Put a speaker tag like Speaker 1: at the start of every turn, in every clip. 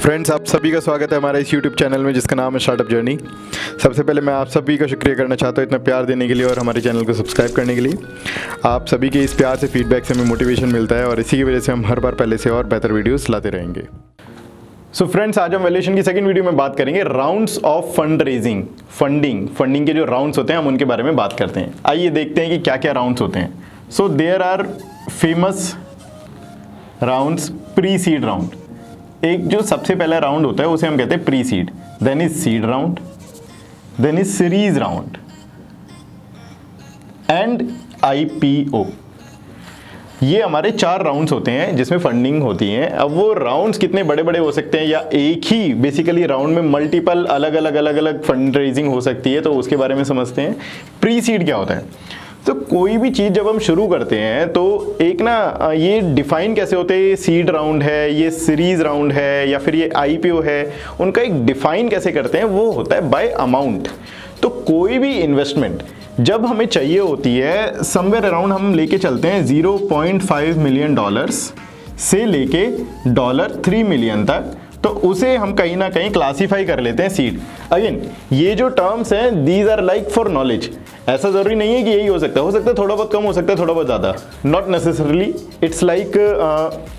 Speaker 1: Friends, आप सभी का स्वागत है हमारे इस यूट्यूब चैनल में जिसका नाम है स्टार्टअप जर्नी। सबसे पहले मैं आप सभी का शुक्रिया करना चाहता हूँ इतना प्यार देने के लिए और हमारे चैनल को सब्सक्राइब करने के लिए। आप सभी के इस प्यार से, फीडबैक से हमें मोटिवेशन मिलता है और इसी की वजह से हम हर बार पहले से और बेहतर वीडियोस लाते रहेंगे। सो फ्रेंड्स, आज हम वैल्यूएशन की सेकंड वीडियो में बात करेंगे rounds of fund raising. Funding के जो राउंड्स होते हैं हम उनके बारे में बात करते हैं। आइए देखते हैं कि क्या क्या राउंड्स होते हैं। So there are famous rounds. Pre seed round, एक जो सबसे पहला राउंड होता है उसे हम कहते हैं pre seed. Then is seed round, then is series round and IPO. ये हमारे 4 राउंड्स होते हैं जिसमें फंडिंग होती है। अब वो राउंड्स कितने बड़े बड़े हो सकते हैं या एक ही बेसिकली राउंड में मल्टीपल अलग अलग फंड रेजिंग हो सकती है, तो उसके बारे में समझते हैं। प्री सीड क्या होता है? तो कोई भी चीज़ जब हम शुरू करते हैं तो एक ना ये डिफाइन कैसे होते हैं, ये सीड राउंड है, ये सीरीज राउंड है या फिर ये आईपीओ है, उनका एक डिफाइन कैसे करते हैं वो होता है बाय अमाउंट। तो कोई भी इन्वेस्टमेंट जब हमें चाहिए होती है समवेयर अराउंड, हम लेके चलते हैं $0.5 मिलियन से लेके $3 मिलियन तक, तो उसे हम कहीं ना कहीं क्लासीफाई कर लेते हैं सीड। अगेन ये जो टर्म्स हैं these are like for knowledge. ऐसा जरूरी नहीं है कि यही हो सकता है थोड़ा बहुत कम हो सकता है, थोड़ा बहुत ज़्यादा, नॉट नेसेसरली। इट्स लाइक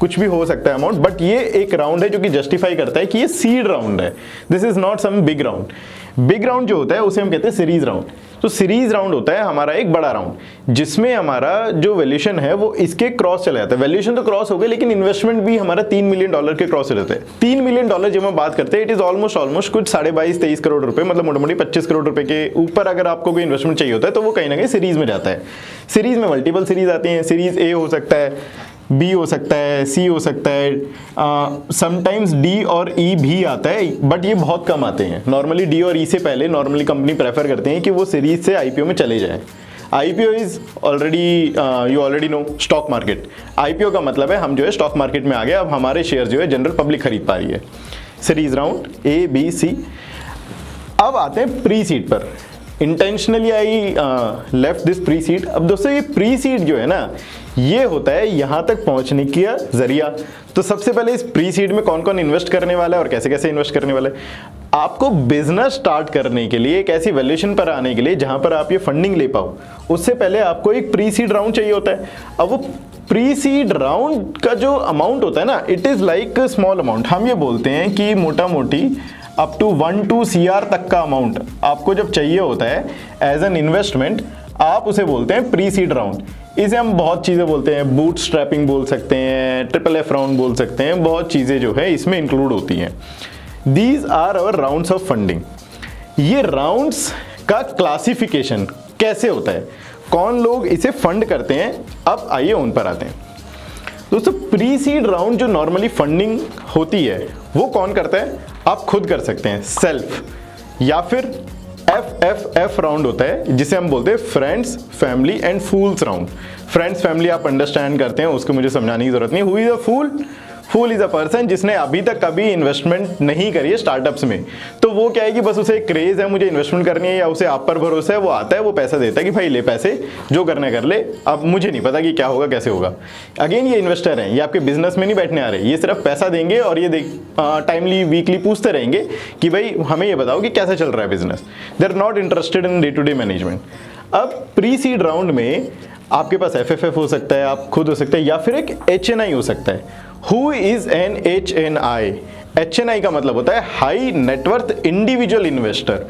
Speaker 1: कुछ भी हो सकता है अमाउंट, बट ये एक राउंड है जो कि जस्टिफाई करता है कि ये सीड राउंड है। This is not some big round. Big round जो होता है उसे हम कहते हैं सीरीज राउंड। तो सीरीज राउंड होता है हमारा एक बड़ा राउंड जिसमें हमारा जो वैल्यूएशन है वो इसके क्रॉस चला जाता है। वैल्यूएशन तो क्रॉस हो गए लेकिन इन्वेस्टमेंट भी हमारा $3 मिलियन के क्रॉस हो जाता है। $3 मिलियन जब हम बात करते हैं, इट इज ऑलमोस्ट कुछ 22-23 करोड़ रुपए, मतलब मोटा मोटी 25 करोड़ रुपए के ऊपर अगर आपको कोई इन्वेस्टमेंट चाहिए होता है तो वो कहीं ना कहीं सीरीज में जाता है। सीरीज में मल्टीपल सीरीज आती हैं। सीरीज ए हो सकता है, बी हो सकता है, सी हो सकता है, समटाइम्स डी और ई भी आता है, बट ये बहुत कम आते हैं। नॉर्मली डी और ई से पहले नॉर्मली कंपनी प्रेफर करते हैं कि वो सीरीज से आईपीओ में चले जाएं। IPO is you already know stock market. IPO का मतलब है हम जो है स्टॉक मार्केट में आ गए, अब हमारे शेयर जो है जनरल पब्लिक खरीद पा रही है। Series round A B C. अब आते हैं प्री सीड पर। Intentionally I left this pre seed. अब दोस्तों ये प्री सीड जो है ना, ये होता है यहां तक पहुंचने का जरिया। तो सबसे पहले इस प्री सीड में कौन कौन इन्वेस्ट करने वाला है और कैसे कैसे इन्वेस्ट करने वाला है। आपको बिजनेस स्टार्ट करने के लिए, एक ऐसी वैल्यूएशन पर आने के लिए जहां पर आप ये फंडिंग ले पाओ, उससे पहले आपको एक प्री सीड राउंड चाहिए होता है। अब वो प्री सीड राउंड का जो अमाउंट होता है ना, it is like small amount. हम ये बोलते हैं कि मोटा मोटी अप टू 1-2 CR तक का अमाउंट आपको जब चाहिए होता है एज एन इन्वेस्टमेंट, आप उसे बोलते हैं प्री सीड राउंड। इसे हम बहुत चीज़ें बोलते हैं, बूट स्ट्रैपिंग बोल सकते हैं, FFF राउंड बोल सकते हैं, बहुत चीज़ें जो है इसमें इंक्लूड होती हैं। These are our rounds of funding. ये राउंड्स का क्लासिफिकेशन कैसे होता है, कौन लोग इसे फंड करते हैं, अब आइए उन पर आते हैं। दोस्तों प्री सीड राउंड जो नॉर्मली फंडिंग होती है वो कौन करता है? आप खुद कर सकते हैं, सेल्फ, या फिर FFF राउंड होता है जिसे हम बोलते हैं friends, family and fools round. Friends family आप अंडरस्टैंड करते हैं, उसको मुझे समझाने की जरूरत नहीं। Who is a fool? Fool is a person जिसने अभी तक कभी इन्वेस्टमेंट नहीं करी है स्टार्टअप्स में। तो वो क्या है कि बस उसे क्रेज है, मुझे इन्वेस्टमेंट करनी है, या उसे आप पर भरोसा है, वो आता है, वो पैसा देता है कि भाई ले पैसे, जो करना कर ले, अब मुझे नहीं पता कि क्या होगा कैसे होगा। अगेन ये इन्वेस्टर हैं, ये आपके बिजनेस में नहीं बैठने आ रहे, ये सिर्फ पैसा देंगे और ये टाइमली वीकली पूछते रहेंगे कि भाई हमें ये बताओ कि कैसे चल रहा है business. They are not interested in day to day management. अब प्री सीड राउंड में आपके पास FFF हो सकता है, आप खुद हो सकते हैं, या फिर एक HNI हो सकता है। Who is an HNI? HNI का मतलब होता है हाई नेटवर्थ इंडिविजुअल इन्वेस्टर।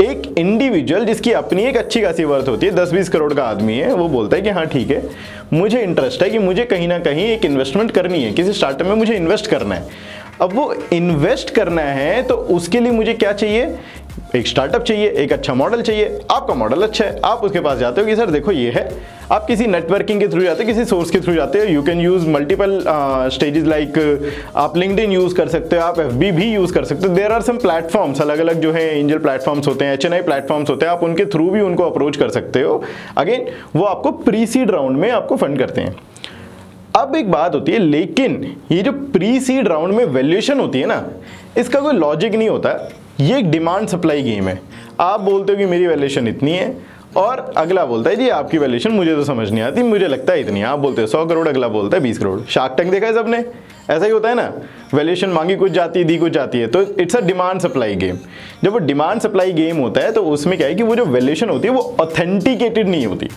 Speaker 1: एक इंडिविजुअल जिसकी अपनी एक अच्छी खासी वर्थ होती है, 10-20 करोड़ का आदमी है, वो बोलता है कि हाँ ठीक है, मुझे इंटरेस्ट है कि मुझे कहीं ना कहीं एक इन्वेस्टमेंट करनी है, किसी स्टार्टअप में मुझे इन्वेस्ट करना है। अब वो इन्वेस्ट करना है तो उसके लिए मुझे क्या चाहिए? एक स्टार्टअप चाहिए, एक अच्छा मॉडल चाहिए। आपका मॉडल अच्छा है, आप उसके पास जाते हो कि सर देखो ये है। आप किसी नेटवर्किंग के थ्रू जाते हो, किसी सोर्स के थ्रू जाते हो। You can use multiple stages, like आप लिंक्डइन यूज कर सकते हो, आप FB भी यूज कर सकते हो। देयर आर सम प्लेटफॉर्म्स, अलग अलग जो है एंजल प्लेटफॉर्म्स होते हैं, HNI प्लेटफॉर्म्स होते हैं, आप उनके थ्रू भी उनको अप्रोच कर सकते हो। अगेन वो आपको प्री सीड राउंड में आपको फंड करते हैं। अब एक बात होती है, लेकिन ये जो प्री सीड राउंड में वैल्यूएशन होती है ना, इसका कोई लॉजिक नहीं होता। ये एक डिमांड सप्लाई गेम है। आप बोलते हो कि मेरी वैल्यूएशन इतनी है और अगला बोलता है जी आपकी वैल्यूएशन मुझे तो समझ नहीं आती, मुझे लगता है इतनी, आप बोलते हो 100 करोड़, अगला बोलता है 20 करोड़। शार्क टैंक देखा है सबने, ऐसा ही होता है ना, वैल्यूएशन मांगी कुछ जाती है, दी कुछ जाती है, तो it's a demand supply game. जब वो डिमांड सप्लाई गेम होता है तो उसमें क्या है कि वो जो वैल्यूएशन होती है वो ऑथेंटिकेटेड नहीं होती।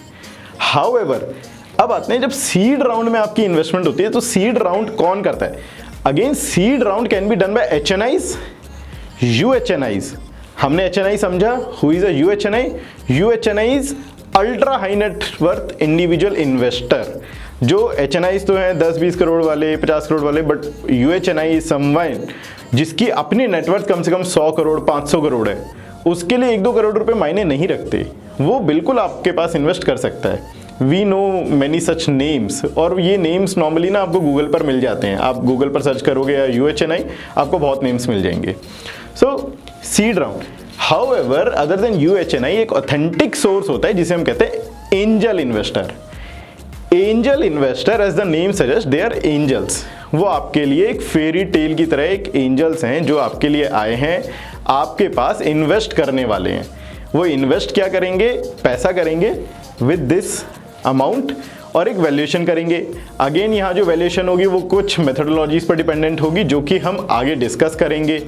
Speaker 1: हाउएवर अब आते हैं जब सीड राउंड में आपकी इन्वेस्टमेंट होती है, तो सीड राउंड कौन करता है? Again seed round can be done by HNIs, UHNIs. हमने एचएनआई समझा, who is a UHNI? UHNI is ultra high net worth individual investor. जो एचएनआईज तो हैं 10-20 करोड़ वाले, 50 करोड़ वाले, बट यूएचएनआई इज समवन जिसकी अपनी नेटवर्थ कम से कम 100 करोड़ 500 करोड़ है, उसके लिए 1-2 करोड़ रुपए मायने नहीं रखते, वो बिल्कुल आपके पास इन्वेस्ट कर सकता है। We know many such names, और ये नेम्स नॉर्मली ना आपको गूगल पर मिल जाते हैं, आप गूगल पर सर्च करोगे या यूएचएनआई, आपको बहुत नेम्स मिल जाएंगे। So seed round, however other than UHNI एक ऑथेंटिक सोर्स होता है जिसे हम कहते हैं angel investor. Angel investor as the name suggest they are angels, वो आपके लिए एक फेरी टेल की तरह एक एंजल्स हैं जो आपके लिए आए हैं, आपके पास इन्वेस्ट करने वाले हैं। वो इन्वेस्ट क्या करेंगे? पैसा करेंगे विद दिस अमाउंट और एक वैल्यूएशन करेंगे। अगेन यहाँ जो वैल्यूएशन होगी वो कुछ मेथोडोलॉजीज पर डिपेंडेंट होगी जो कि हम आगे डिस्कस करेंगे।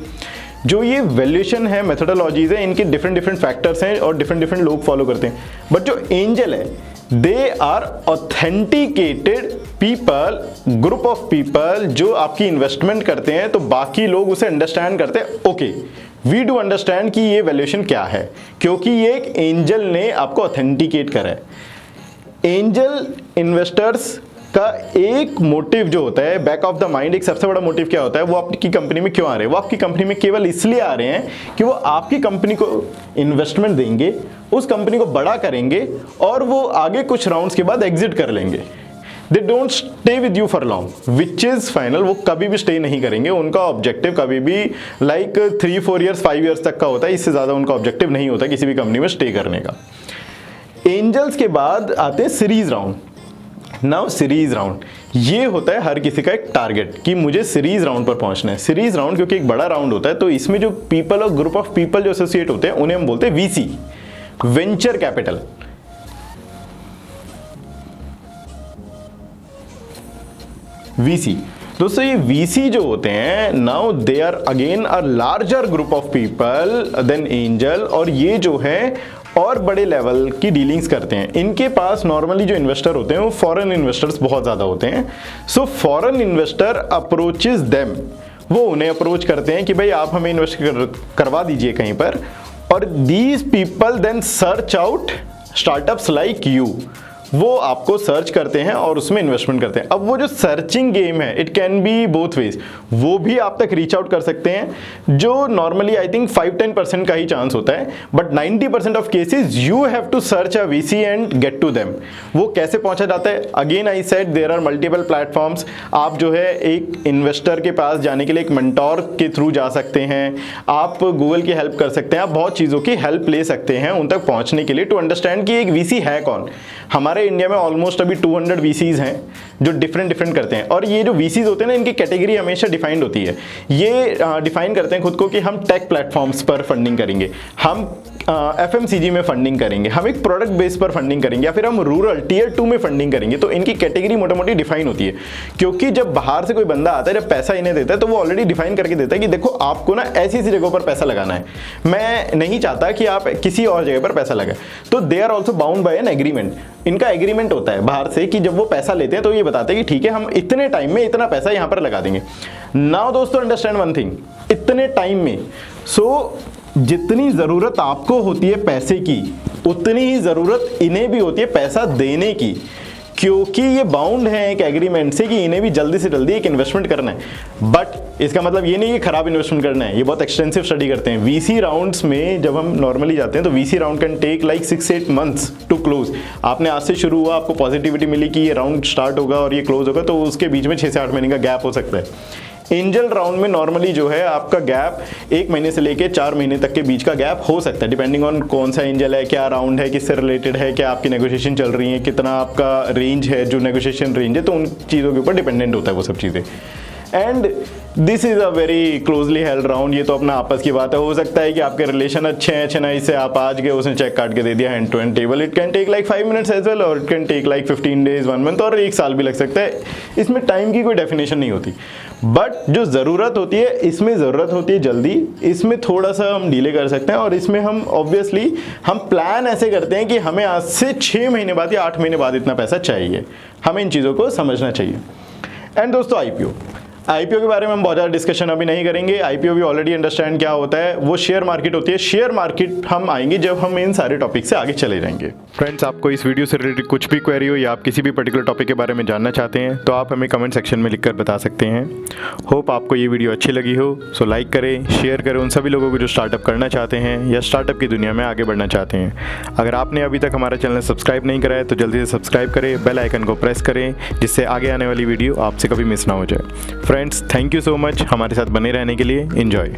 Speaker 1: जो ये वैल्यूएशन है, मेथोडोलॉजीज है, इनके डिफरेंट फैक्टर्स हैं और डिफरेंट लोग फॉलो करते हैं। बट जो एंजल है they are authenticated people, group of people जो आपकी इन्वेस्टमेंट करते हैं, तो बाकी लोग उसे अंडरस्टैंड करते हैं, ओके वी डू अंडरस्टैंड कि ये वैल्यूएशन क्या है, क्योंकि ये एक एंजल ने आपको ऑथेंटिकेट करा है। एंजल इन्वेस्टर्स का एक मोटिव जो होता है बैक ऑफ द माइंड, एक सबसे बड़ा मोटिव क्या होता है? वो आपकी कंपनी में क्यों आ रहे हैं? वो आपकी कंपनी में केवल इसलिए आ रहे हैं कि वो आपकी कंपनी को इन्वेस्टमेंट देंगे, उस कंपनी को बड़ा करेंगे और वो आगे कुछ राउंड्स के बाद एग्जिट कर लेंगे। They don't stay with you for long which is final, वो कभी भी स्टे नहीं करेंगे। उनका ऑब्जेक्टिव कभी भी लाइक 3-4 ईयर्स 5 ईयर्स तक का होता है, इससे ज्यादा उनका ऑब्जेक्टिव नहीं होता किसी भी कंपनी में स्टे करने का। एंजल्स के बाद आते हैं series round. Now series round ये होता है हर किसी का एक टारगेट कि मुझे सीरीज राउंड पर पहुंचना है। सीरीज राउंड क्योंकि एक बड़ा राउंड होता है, तो इसमें जो पीपल और ग्रुप ऑफ पीपल जो एसोसिएट होते हैं उन्हें हम बोलते हैं वीसी, वेंचर कैपिटल। वीसी दोस्तों, ये वीसी जो होते हैं now they are again a larger group of people than angel, और ये जो है और बड़े लेवल की डीलिंग्स करते हैं। इनके पास नॉर्मली जो इन्वेस्टर होते हैं वो फॉरेन इन्वेस्टर्स बहुत ज़्यादा होते हैं। So foreign investor approaches them, वो उन्हें अप्रोच करते हैं कि भाई आप हमें इन्वेस्ट करवा दीजिए कहीं पर, और these people then search out startups like you, वो आपको सर्च करते हैं और उसमें इन्वेस्टमेंट करते हैं। अब वो जो सर्चिंग गेम है it can be both ways, वो भी आप तक रीच आउट कर सकते हैं, जो नॉर्मली आई थिंक 5-10% का ही चांस होता है, but 90% of cases you have to search a VC and get to them. वो कैसे पहुंचा जाता है? Again I said there are multiple platforms. आप जो है एक इन्वेस्टर के पास जाने के लिए एक मेंटोर के थ्रू जा सकते हैं, आप गूगल की हेल्प कर सकते हैं, आप बहुत चीज़ों की हेल्प ले सकते हैं उन तक पहुंचने के लिए, टू अंडरस्टैंड कि एक वीसी है कौन। हमारे इंडिया में ऑलमोस्ट अभी 200 वीसीज हैं जो डिफरेंट करते हैं, और ये जो वीसीज होते हैं ना इनकी कैटेगरी हमेशा डिफाइंड होती है। ये डिफाइन करते हैं खुद को कि हम टेक प्लेटफॉर्म्स पर फंडिंग करेंगे, हम एफएमसीजी में फंडिंग करेंगे, हम एक प्रोडक्ट बेस पर फंडिंग करेंगे, या फिर हम रूरल टियर 2 में फंडिंग करेंगे। तो इनकी कैटेगरी मोटा मोटी डिफाइन होती है, क्योंकि जब बाहर से कोई बंदा आता है, जब पैसा इन्हें देता है तो वो ऑलरेडी डिफाइन करके देता है कि देखो आपको ना ऐसी जगहों पर पैसा लगाना है, मैं नहीं चाहता कि आप किसी और जगह पर पैसा लगाए। तो they are also bound by an agreement. इनका एग्रीमेंट होता है बाहर से कि जब वो पैसा लेते हैं तो ये बताते हैं कि ठीक है हम इतने टाइम में इतना पैसा यहां पर लगा देंगे। नाउ दोस्तों अंडरस्टैंड वन थिंग, इतने टाइम में, सो जितनी जरूरत आपको होती है पैसे की, उतनी ही जरूरत इन्हें भी होती है पैसा देने की, क्योंकि ये बाउंड है एक एग्रीमेंट से कि इन्हें भी जल्दी से जल्दी एक इन्वेस्टमेंट करना है। बट इसका मतलब ये नहीं कि खराब इन्वेस्टमेंट करना है, ये बहुत एक्सटेंसिव स्टडी करते हैं। वीसी राउंड्स में जब हम नॉर्मली जाते हैं तो VC round can take like 6-8 months to close. आपने आज से शुरू हुआ, आपको पॉजिटिविटी मिली कि ये राउंड स्टार्ट होगा और ये क्लोज होगा, तो उसके बीच में 6 से 8 महीने का गैप हो सकता है। एंजल राउंड में नॉर्मली जो है आपका गैप 1 महीने से लेके 4 महीने तक के बीच का गैप हो सकता है, डिपेंडिंग ऑन कौन सा एंजल है, क्या राउंड है, किससे रिलेटेड है, क्या आपकी नेगोशिएशन चल रही है, कितना आपका रेंज है, जो नेगोशिएशन रेंज है, तो उन चीज़ों के ऊपर डिपेंडेंट होता है वो सब चीज़ें। And this is a very closely held round. ये तो अपना आपस की बात है। हो सकता है कि आपके रिलेशन अच्छे हैं, चेन्नई से आप आज गए, उसने चेक काट के दे दिया hand to hand table. It can take like 5 minutes as well, और it can take like 15 days, 1 month, और 1 साल भी लग सकता है। इसमें टाइम की कोई डेफिनेशन नहीं होती। बट जो ज़रूरत होती है, इसमें ज़रूरत होती है जल्दी, इसमें थोड़ा सा हम डिले कर सकते हैं। और इसमें हम ऑब्वियसली हम प्लान ऐसे करते हैं कि हमें आज से 6 महीने बाद या 8 महीने बाद इतना पैसा चाहिए। हमें इन चीज़ों को समझना चाहिए। एंड दोस्तों, आईपीओ के बारे में हम बहुत ज़्यादा डिस्कशन अभी नहीं करेंगे। आईपीओ भी ऑलरेडी अंडरस्टैंड क्या होता है। वो शेयर मार्केट होती है। शेयर मार्केट हम आएंगे जब हम इन सारे टॉपिक से आगे चले जाएंगे। फ्रेंड्स, आपको इस वीडियो से रिलेटेड कुछ भी क्वेरी हो या आप किसी भी पर्टिकुलर टॉपिक के बारे में जानना चाहते हैं तो आप हमें कमेंट सेक्शन में लिखकर बता सकते हैं। होप आपको ये वीडियो अच्छी लगी हो। सो लाइक करें, शेयर करें उन सभी लोगों को जो स्टार्टअप करना चाहते हैं या स्टार्टअप की दुनिया में आगे बढ़ना चाहते हैं। अगर आपने अभी तक हमारा चैनल सब्सक्राइब नहीं करा है तो जल्दी से सब्सक्राइब करें, बेल आइकन को प्रेस करें, जिससे आगे आने वाली वीडियो आपसे कभी मिस ना हो जाए। Friends, thank you so much हमारे साथ बने रहने के लिए। एंजॉय।